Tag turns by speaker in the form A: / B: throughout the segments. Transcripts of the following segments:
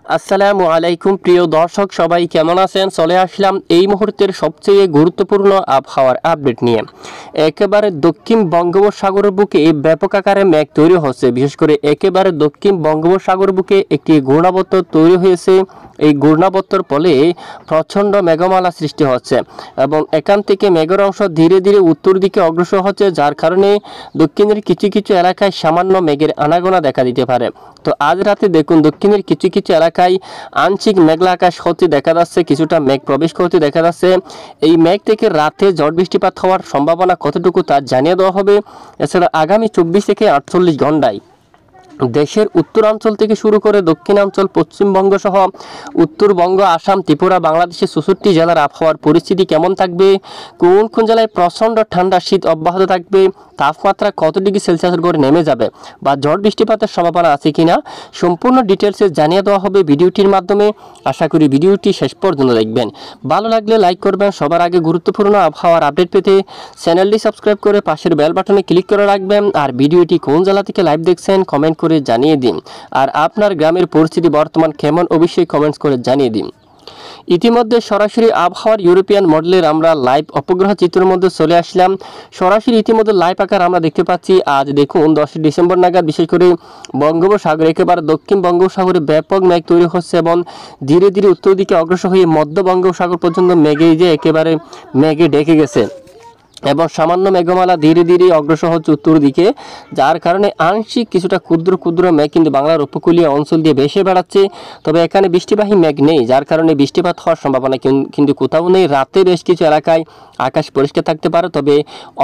A: আসসালামু আলাইকুম প্রিয় দর্শক, সবাই কেমন আছেন? চলে আসলাম এই মুহূর্তের সবচেয়ে গুরুত্বপূর্ণ আবহাওয়ার আপডেট নিয়ে। একেবারে দক্ষিণ বঙ্গোপসাগরের বুকে ব্যাপক আকারে মেঘ তৈরি হচ্ছে। বিশেষ করে একেবারে দক্ষিণ বঙ্গোপসাগর বুকে একটি ঘূর্ণাবর্ত তৈরি হয়েছে। এই ঘূর্ণাবর্তর ফলে প্রচণ্ড মেঘমালা সৃষ্টি হচ্ছে এবং এখান থেকে মেঘের অংশ ধীরে ধীরে উত্তর দিকে অগ্রসর হচ্ছে, যার কারণে দক্ষিণের কিছু কিছু এলাকায় সামান্য মেঘের আনাগোনা দেখা দিতে পারে। তো আজ রাতে দেখুন দক্ষিণের কিছু কিছু এলাকায় আংশিক মেঘলা আকাশ হতে দেখা যাচ্ছে, কিছুটা মেঘ প্রবেশ করতে দেখা যাচ্ছে। এই মেঘ থেকে রাতে ঝড় বৃষ্টিপাত হওয়ার সম্ভাবনা কতটুকু তা জানিয়ে দেওয়া হবে। এছাড়া আগামী 24 থেকে 48 ঘন্টায় দেশের উত্তরাঞ্চল থেকে শুরু করে দক্ষিণাঞ্চল, পশ্চিমবঙ্গ সহ উত্তরবঙ্গ, আসাম, ত্রিপুরা, বাংলাদেশের 64 জেলার আবহাওয়ার পরিস্থিতি কেমন থাকবে, কোন কোন জেলায় প্রচণ্ড ঠান্ডা শীত অব্যাহত থাকবে, তাপমাত্রা কত ডিগ্রি সেলসিয়াসের করে নেমে যাবে বা ঝড় বৃষ্টিপাতের সম্ভাবনা আছে কিনা, সম্পূর্ণ ডিটেলসে জানিয়ে দেওয়া হবে ভিডিওটির মাধ্যমে। আশা করি ভিডিওটি শেষ পর্যন্ত দেখবেন। ভালো লাগলে লাইক করবেন। সবার আগে গুরুত্বপূর্ণ আবহাওয়ার আপডেট পেতে চ্যানেলটি সাবস্ক্রাইব করে পাশের বেল বাটনে ক্লিক করে রাখবেন। আর ভিডিওটি কোন জেলা থেকে লাইভ দেখছেন কমেন্ট করে জানিয়ে দিন। আর আপনার গ্রামের পরিস্থিতি বর্তমান কেমন অবশ্যই কমেন্টস করে জানিয়ে দিন। ইতিমধ্যে সরাসরি আবহাওয়ার ইউরোপিয়ান মডেলের আমরা লাইভ উপগ্রহ চিত্রের মধ্যে চলে আসলাম। সরাসরি ইতিমধ্যে লাইভ আকার আমরা দেখতে পাচ্ছি। আজ দেখুন 10 ডিসেম্বর নাগাদ বিশেষ করে বঙ্গোপসাগর, একেবারে দক্ষিণ বঙ্গোপসাগরে ব্যাপক মেঘ তৈরি হচ্ছে এবং ধীরে ধীরে উত্তর দিকে অগ্রসর হয়ে মধ্য বঙ্গোপসাগর পর্যন্ত মেঘে যে একেবারে মেঘে ঢেকে গেছে এবং সামান্য মেঘমালা ধীরে ধীরে অগ্রসর হচ্ছে উত্তর দিকে, যার কারণে আংশিক কিছুটা ক্ষুদ্র ক্ষুদ্র মেঘ কিন্তু বাংলার উপকূলীয় অঞ্চল দিয়ে ভেসে বেড়াচ্ছে। তবে এখানে বৃষ্টিবাহী মেঘ নেই, যার কারণে বৃষ্টিপাত হওয়ার সম্ভাবনা কিন্তু কোথাও নেই। রাতে বেশ কিছু এলাকায় আকাশ পরিষ্কার থাকতে পারে, তবে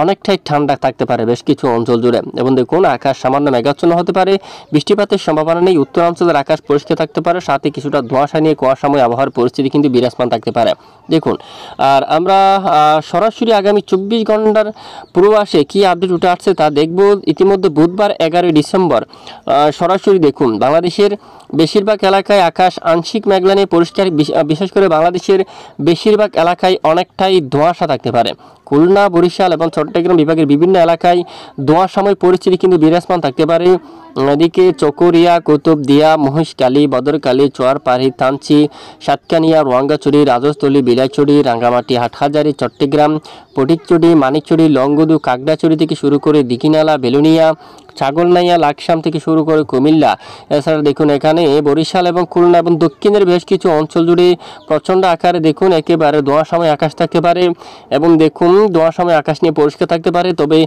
A: অনেকটাই ঠান্ডা থাকতে পারে বেশ কিছু অঞ্চল জুড়ে। এবং দেখুন আকাশ সামান্য মেঘাচ্ছন্ন হতে পারে, বৃষ্টিপাতের সম্ভাবনা নেই। উত্তরাঞ্চলের আকাশ পরিষ্কার থাকতে পারে, সাথে কিছুটা ধোঁয়াশা নিয়ে কুয়াশাময় আবহাওয়ার পরিস্থিতি কিন্তু বিরাজমান থাকতে পারে। দেখুন, আর আমরা সরাসরি আগামী 24 ঘন্টার পূর্বাসে কি আপডেট উঠে আসছে তা দেখব। ইতিমধ্যে বুধবার 11 ডিসেম্বর সরাসরি দেখুন বাংলাদেশের বেশিরভাগ এলাকায় আকাশ আংশিক মেঘলা নিয়ে পরিষ্কার। বিশেষ করে বাংলাদেশের বেশিরভাগ এলাকায় অনেকটাই ধোঁয়াশা থাকতে পারে। খুলনা, বরিশাল এবং চট্টগ্রাম বিভাগের বিভিন্ন এলাকায় ধোঁয়াশাময় পরিস্থিতি কিন্তু বিরাজমান থাকতে পারে। এদিকে চকরিয়া, কুতুবদিয়া, মহেশখালী, বদরখালী, চোয়ারপাড়ি, থানচি, সাতকানিয়া, রোয়াঙ্গাছড়ি, রাজস্থলী, বিলাইছড়ি, রাঙ্গামাটি, হাটহাজারী, চট্টগ্রাম, ফটিকছড়ি, মানিকছড়ি, লংগদু, কাকড়াছড়ি থেকে শুরু করে দীঘিনালা, বেলুনিয়া, ছাগলনাইয়া, লাকসাম থেকে শুরু করে কুমিল্লা। এছাড়া দেখুন এখানে বরিশাল এবং খুলনা এবং দক্ষিণের বেশ কিছু অঞ্চল জুড়ে প্রচণ্ড আকারে দেখুন একেবারে ধোঁয়াশাময় আকাশ থাকতে পারে এবং দেখুন ধোঁয়াশাময় আকাশ নিয়ে পরিষ্কার থাকতে পারে, তবে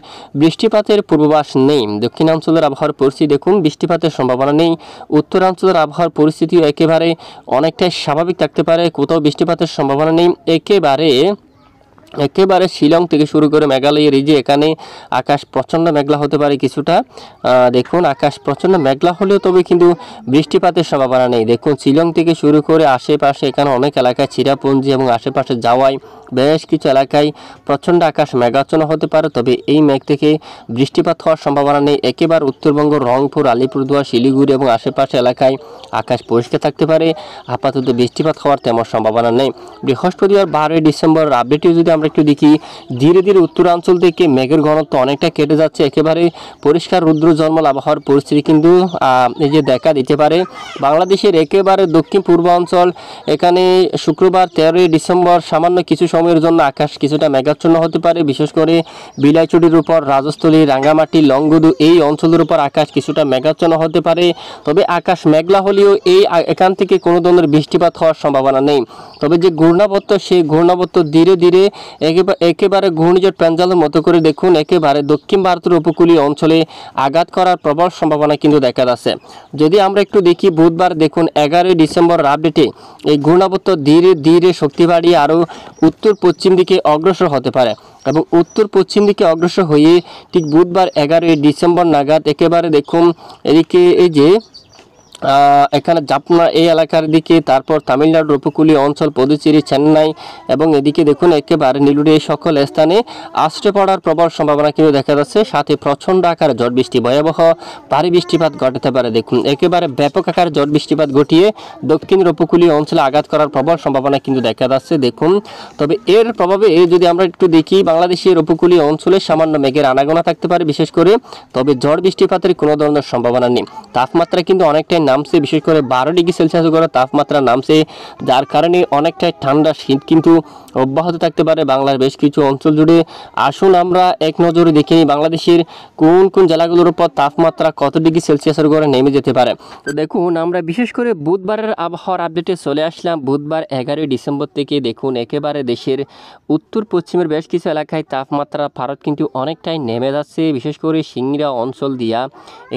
A: বৃষ্টিপাতের পূর্বাভাস নেই। দক্ষিণাঞ্চলের আবহাওয়ার পরিস্থিতি দেখুন বৃষ্টিপাতের সম্ভাবনা নেই। উত্তরাঞ্চলের আবহাওয়ার পরিস্থিতিও একেবারে অনেকটাই স্বাভাবিক থাকতে পারে, কোথাও বৃষ্টিপাতের সম্ভাবনা নেই। একেবারে শিলং থেকে শুরু করে মেঘালয়ের এই যে এখানে আকাশ প্রচণ্ড মেঘলা হতে পারে কিছুটা। দেখুন আকাশ প্রচণ্ড মেঘলা হলেও তবে কিন্তু বৃষ্টিপাতের সম্ভাবনা নেই। দেখুন শিলং থেকে শুরু করে আশেপাশে এখানে অনেক এলাকায় চিরাপুঞ্জি এবং আশেপাশে যাওয়ায় বেশ কিছু এলাকায় প্রচণ্ড আকাশ মেঘাচ্ছন্ন হতে পারে, তবে এই মেঘ থেকে বৃষ্টিপাত হওয়ার সম্ভাবনা নেই। একেবারে উত্তরবঙ্গ, রংপুর, আলিপুরদুয়ার, শিলিগুড়ি এবং আশেপাশে এলাকায় আকাশ পরিষ্কার থাকতে পারে। আপাতত বৃষ্টিপাত হওয়ার তেমন সম্ভাবনা নেই। বৃহস্পতিবার 12 ডিসেম্বর আপডেটে যদি আমরা একটু দেখি, ধীরে ধীরে উত্তরাঞ্চল থেকে মেঘের ঘনত্ব অনেকটা কেটে যাচ্ছে। একেবারে পরিষ্কার রুদ্র জন্মল আবহাওয়ার পরিস্থিতি কিন্তু এই যে দেখা দিতে পারে বাংলাদেশের একেবারে দক্ষিণ পূর্বাঞ্চল। এখানে শুক্রবার 13 ডিসেম্বর সামান্য কিছু সময়ের জন্য আকাশ কিছুটা মেঘাচ্ছন্ন হতে পারে। বিশেষ করে বিলাইছড়ির উপর, রাজস্থলী, রাঙ্গামাটি, লংগদু এই অঞ্চলের উপর আকাশ কিছুটা মেঘাচ্ছন্ন হতে পারে, তবে আকাশ মেঘলা হলেও এখান থেকে কোনো ধরনের বৃষ্টিপাত হওয়ার সম্ভাবনা নেই। তবে যে ঘূর্ণাবর্ত, সেই ঘূর্ণাবর্ত ধীরে ধীরে একেবারে ঘূর্ণিঝড় পেঞ্জালের মতো করে দেখুন একেবারে দক্ষিণ ভারতের উপকূলীয় অঞ্চলে আঘাত করার প্রবল সম্ভাবনা কিন্তু দেখা যাচ্ছে। যদি আমরা একটু দেখি বুধবার দেখুন 11 ডিসেম্বর আপডেটে এই ঘূর্ণাবর্ত ধীরে ধীরে শক্তি বাড়িয়ে আরও উত্তর পশ্চিম দিকে অগ্রসর হতে পারে এবং উত্তর পশ্চিম দিকে অগ্রসর হয়ে ঠিক বুধবার 11 ডিসেম্বর নাগাদ একেবারে দেখুন এদিকে এই যে এখানে জাপনা এই এলাকার দিকে, তারপর তামিলনাড়ুর উপকূলীয় অঞ্চল, পুদুচেরি, চেন্নাই এবং এদিকে দেখুন একেবারে নীলুরে এই সকল স্থানে আছড়ে পড়ার প্রবল সম্ভাবনা কিন্তু দেখা যাচ্ছে। সাথে প্রচণ্ড আকারে ঝড় বৃষ্টি, ভয়াবহ ভারী বৃষ্টিপাত ঘটাতে পারে। দেখুন একেবারে ব্যাপক আকারে ঝড় বৃষ্টিপাত ঘটিয়ে দক্ষিণের উপকূলীয় অঞ্চলে আঘাত করার প্রবল সম্ভাবনা কিন্তু দেখা যাচ্ছে। দেখুন তবে এর প্রভাবে যদি আমরা একটু দেখি বাংলাদেশের উপকূলীয় অঞ্চলে সামান্য মেঘের আনাগোনা থাকতে পারে বিশেষ করে, তবে ঝড় বৃষ্টিপাতের কোনো ধরনের সম্ভাবনা নেই। তাপমাত্রা কিন্তু অনেকটাই নামছে, বিশেষ করে 12 ডিগ্রি সেলসিয়াস করে তাপমাত্রা নামছে, যার কারণে অনেকটাই ঠান্ডা শীত কিন্তু অব্যাহত থাকতে পারে বাংলার বেশ কিছু অঞ্চল জুড়ে। আসুন আমরা এক নজরে দেখে নিই বাংলাদেশের কোন কোন জেলাগুলোর উপর তাপমাত্রা কত ডিগ্রি সেলসিয়াসের করে নেমে যেতে পারে। তো দেখুন, আমরা বিশেষ করে বুধবারের আবহাওয়ার আপডেটে চলে আসলাম। বুধবার 11 ডিসেম্বর থেকে দেখুন একেবারে দেশের উত্তর পশ্চিমের বেশ কিছু এলাকায় তাপমাত্রা ভারত কিন্তু অনেকটাই নেমে যাচ্ছে, বিশেষ করে সিংড়া অঞ্চল দিয়া,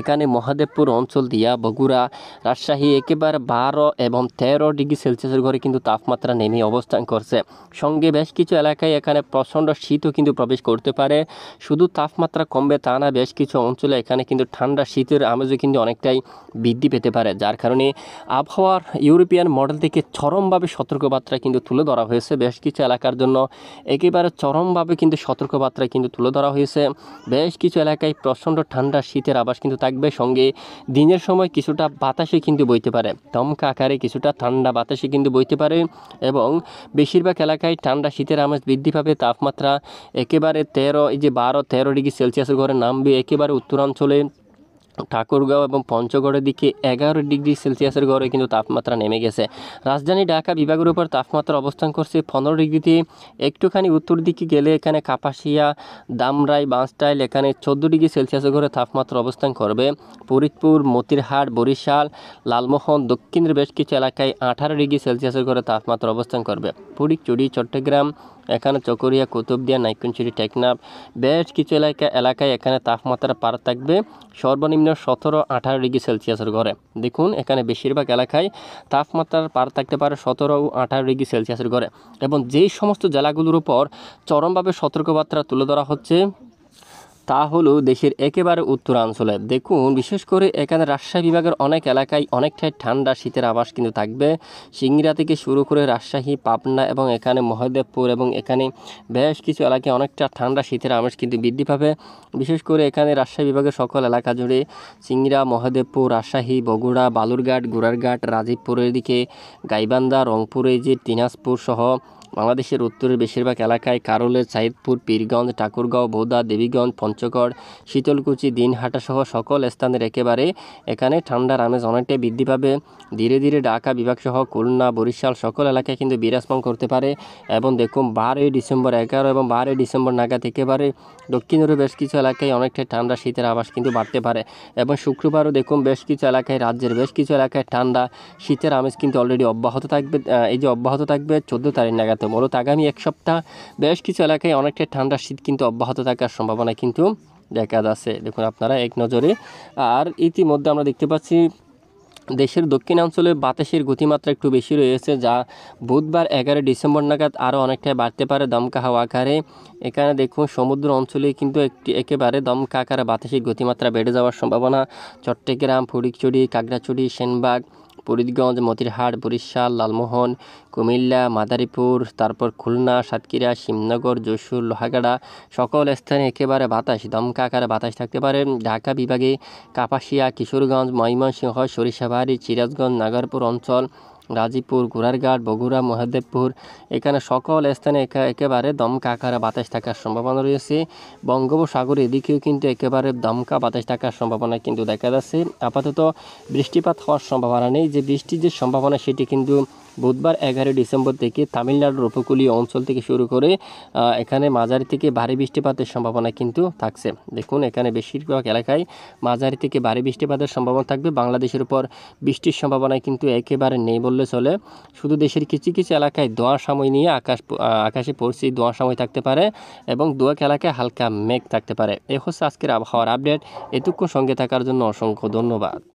A: এখানে মহাদেবপুর অঞ্চল দিয়া, বগুড়া, রাজশাহী একেবারে 12 এবং 13 ডিগ্রি সেলসিয়াসের ঘরে কিন্তু তাপমাত্রা নেমে অবস্থান করছে। সঙ্গে বেশ কিছু এলাকায় এখানে প্রচণ্ড শীতও কিন্তু প্রবেশ করতে পারে। শুধু তাপমাত্রা কমবে তা না, বেশ কিছু অঞ্চলে এখানে কিন্তু ঠান্ডা শীতের আমেজও কিন্তু অনেকটাই বৃদ্ধি পেতে পারে, যার কারণে আবহাওয়ার ইউরোপিয়ান মডেল থেকে চরমভাবে সতর্কবার্তা কিন্তু তুলে ধরা হয়েছে। বেশ কিছু এলাকার জন্য একেবারে চরমভাবে কিন্তু সতর্কবার্তা কিন্তু তুলে ধরা হয়েছে। বেশ কিছু এলাকায় প্রচণ্ড ঠান্ডা শীতের আভাস কিন্তু থাকবে, সঙ্গে দিনের সময় কিছুটা বাতাসে কিন্তু বইতে পারে, দমকা আকারে কিছুটা ঠান্ডা বাতাসে কিন্তু বইতে পারে, এবং বেশিরভাগ এলাকায় ঠান্ডা শীতের আমেজ বৃদ্ধি পাবে। তাপমাত্রা একেবারে 12-13 ডিগ্রি সেলসিয়াসের ঘরে নামবে। একেবারে উত্তরাঞ্চলে ঠাকুরগাঁও এবং পঞ্চগড়ের দিকে 11 ডিগ্রি সেলসিয়াসের ঘরে কিন্তু তাপমাত্রা নেমে গেছে। রাজধানী ঢাকা বিভাগের উপর তাপমাত্রা অবস্থান করছে 15 ডিগ্রিতে। একটুখানি উত্তর দিকে গেলে এখানে কাপাসিয়া, দামরাই, বাঁশটাইল এখানে 14 ডিগ্রি সেলসিয়াসের ঘরে তাপমাত্রা অবস্থান করবে। ফরিদপুর, মতিরহাট, বরিশাল, লালমোহন দক্ষিণের বেশ কিছু এলাকায় 18 ডিগ্রি সেলসিয়াসের ঘরে তাপমাত্রা অবস্থান করবে। ফটিকছড়ি, চট্টগ্রাম এখানে চকরিয়া, কুতুবদিয়া, নাইকুঞ্চিরি, টেকনাফ বেশ কিছু এলাকায় এখানে তাপমাত্রা পার থাকবে সর্বনিম্ন 17-18 ডিগ্রি সেলসিয়াসের ঘরে। দেখুন এখানে বেশিরভাগ এলাকায় তাপমাত্রার পার থাকতে পারে 17-18 ডিগ্রি সেলসিয়াসের ঘরে। এবং যেই সমস্ত জেলাগুলোর উপর চরমভাবে সতর্কবার্তা তুলে ধরা হচ্ছে তা হলো দেশের একেবারে উত্তরাঞ্চলে। দেখুন বিশেষ করে এখানে রাজশাহী বিভাগের অনেক এলাকায় অনেকটাই ঠান্ডা শীতের আভাস কিন্তু থাকবে। সিংড়া থেকে শুরু করে রাজশাহী, পাবনা এবং এখানে মহাদেবপুর এবং এখানে বেশ কিছু এলাকায় অনেকটা ঠান্ডা শীতের আমেজ কিন্তু বৃদ্ধি পাবে। বিশেষ করে এখানে রাজশাহী বিভাগের সকল এলাকা জুড়ে সিংড়া, মহাদেবপুর, রাজশাহী, বগুড়া, বালুরঘাট, গোড়ারঘাট, রাজীবপুরের দিকে গাইবান্ধা, রংপুরে দিনাজপুর সহ বাংলাদেশের উত্তরের বেশিরভাগ এলাকায় কারোলে, সাইদপুর, পীরগঞ্জ, ঠাকুরগাঁও, বোদা, দেবীগঞ্জ, পঞ্চগড়, শীতলকুচি, দিনহাটা সহ সকল স্থানের এখানে ঠান্ডার আমেজ অনেকটাই বৃদ্ধি পাবে। ধীরে ধীরে ঢাকা বিভাগ সহ খুলনা, বরিশাল সকল এলাকায় কিন্তু বিরাজমান করতে পারে। এবং দেখুন 11 ডিসেম্বর, 11 এবং 12 ডিসেম্বর নাগাদ একেবারে দক্ষিণের বেশ কিছু এলাকায় অনেকটাই ঠান্ডা শীতের আভাস কিন্তু বাড়তে পারে। এবং শুক্রবারও দেখুন বেশ কিছু এলাকায়, রাজ্যের বেশ কিছু এলাকায় ঠান্ডা শীতের আমেজ কিন্তু অলরেডি অব্যাহত থাকবে। অব্যাহত থাকবে 14 তারিখ নাগাদ। মূলত আগামী এক সপ্তাহ বেশ কিছু এলাকায় অনেকটাই ঠান্ডা শীত কিন্তু অব্যাহত থাকার সম্ভাবনা কিন্তু দেখা যাচ্ছে। দেখুন আপনারা এক নজরে। আর ইতিমধ্যে আমরা দেখতে পাচ্ছি দেশের দক্ষিণাঞ্চলে বাতাসের গতিমাত্রা একটু বেশি রয়েছে, যা বুধবার 11 ডিসেম্বর নাগাদ আরও অনেকটাই বাড়তে পারে দমকা হাওয়া আকারে। এখানে দেখুন সমুদ্র অঞ্চলে কিন্তু একেবারে দমকা আকারে বাতাসের গতিমাত্রা বেড়ে যাওয়ার সম্ভাবনা। চট্টগ্রাম, ফটিকছড়ি, খাগড়াছড়ি, সেনবাগ, ফরিদগঞ্জ, মতিরহাট, বরিশাল, লালমোহন, কুমিল্লা, মাদারীপুর, তারপর খুলনা, সাতক্ষীরা, শিবনগর, যশোর, লোহাগাড়া সকল স্থানে একেবারে বাতাস, দমকা আকারে বাতাস থাকতে পারে। ঢাকা বিভাগে কাপাসিয়া, কিশোরগঞ্জ, ময়মনসিংহ, সরিষাবাড়ি, সিরাজগঞ্জ, নাগরপুর অঞ্চল, গাজীপুর, গোড়ারঘাট, বগুড়া, মহাদেবপুর এখানে সকল স্থানে একেবারে দমকা আকারে বাতাস থাকার সম্ভাবনা রয়েছে। বঙ্গোপসাগর এদিকেও কিন্তু একেবারে দমকা বাতাস থাকার সম্ভাবনা কিন্তু দেখা যাচ্ছে। আপাতত বৃষ্টিপাত হওয়ার সম্ভাবনা নেই। যে বৃষ্টির যে সম্ভাবনা সেটি কিন্তু বুধবার 11 ডিসেম্বর থেকে তামিলনাড়ুর উপকূলীয় অঞ্চল থেকে শুরু করে এখানে মাঝারি থেকে ভারী বৃষ্টিপাতের সম্ভাবনা কিন্তু থাকছে। দেখুন এখানে বেশিরভাগ এলাকায় মাঝারি থেকে ভারী বৃষ্টিপাতের সম্ভাবনা থাকবে। বাংলাদেশের উপর বৃষ্টির সম্ভাবনা কিন্তু একেবারে নেই বললে চলে। শুধু দেশের কিছু কিছু এলাকায় ধোঁয়াশাময় নিয়ে আকাশে পরিস্থিতি ধোঁয়াশাময় থাকতে পারে এবং দু এক এলাকায় হালকা মেঘ থাকতে পারে। এই হচ্ছে আজকের আবহাওয়ার আপডেট। এতক্ষণ সঙ্গে থাকার জন্য অসংখ্য ধন্যবাদ।